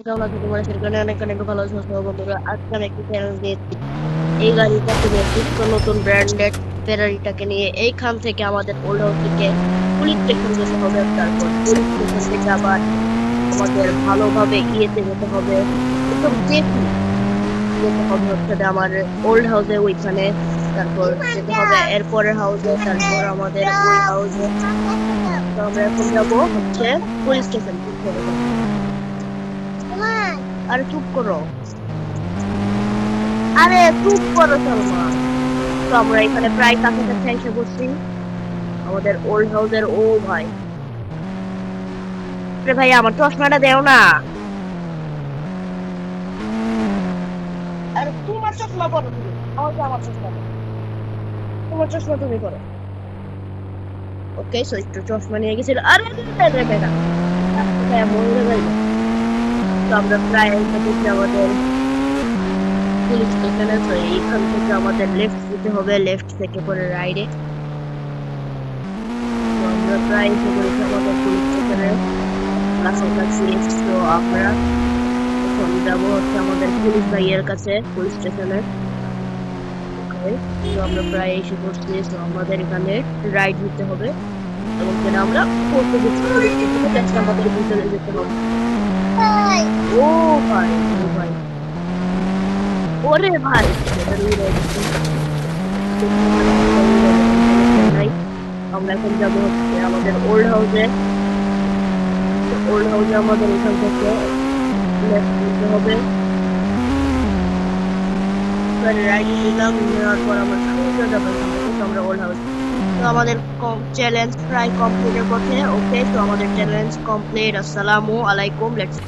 কেমন আছো? তোমার সেখানে অনেক অনেক ভালো আছো বন্ধুরা। আজকে আমি একটি চ্যালেঞ্জ দিয়েছি। এই গাড়িটাকে নিয়েছি, তো নতুন ব্র্যান্ডেড ফেরারিটাকে নিয়ে এইখান থেকে আমাদের ওল্ড হাউস থেকে পুলিশ স্টেশন যেতে হবে। তারপর পুলিশ স্টেশন থেকে আবার আমাদের ভালোভাবে ইয়েতে যেতে হবে, একদম সেফলি যেতে হবে হচ্ছে যে আমার ওল্ড হাউসে ওইখানে। তারপর যেতে হবে এরপরের হাউসে, তারপর আমাদের ওই হাউসে। তো আমরা এখন যাবো হচ্ছে পুলিশ স্টেশন। আরে চুপ করো, আরে চুপ করো সালমান। তো আমরা এখানে প্রায় কাছাকাছি এসে বসছি আমাদের ওল্ড হাউসের। ও ভাই, আরে ভাই আমার চশমাটা দেও না। আরে তোমার চশমা পরো তুমি, আমাকে আমার চশমা দাও। তোমার চশমা তুমি পরো। ওকে, সো একটু চশমা নিয়ে গেছিল। আরে আরে আরে আরে আরে, রাস্তাটা মরে যাইবো। তো আমরা প্রায় এসে গেছি আমাদের পুলিশ স্টেশনে। তো এইখান থেকে আমাদের লেফট দিতে হবে, লেফট থেকে পরে রাইটে। তো আমরা প্রায় এসে পড়েছি আমাদের পুলিশ স্টেশনের কাছাকাছি। তো আমরা এখন যাবো হচ্ছে আমাদের পুলিশ ভাইয়ের কাছে, পুলিশ স্টেশনের। ওকে, তো আমরা প্রায় এসে পড়ছি। তো আমাদের এখানে রাইড নিতে হবে এবং যেন আমরা পড়তে গেছি পুলিশ স্টেশনে, জাস্ট আমাদের ভিতরে যেতে হবে। ও ভাই, ও ভাই, ওরে ভাই, সেটার উড়ে গেছে। সেটা উড়ে গেছে, সমস্যা নাই। আমরা এখন যাবো হচ্ছে আমাদের ওল্ড হাউসে। ওল্ড হাউসে আমাদের এখান থেকে লেফট নিতে হবে। রাইড নিলাম, নেওয়ার পর আমরা সোজা যাবো এখান থেকে। তো আমরা ওল্ড হাউস। তো আমাদের চ্যালেঞ্জ প্রায় কমপ্লিটের পথে। ওকে, তো আমাদের চ্যালেঞ্জ কমপ্লিট। আসসালামু আলাইকুম। লেটস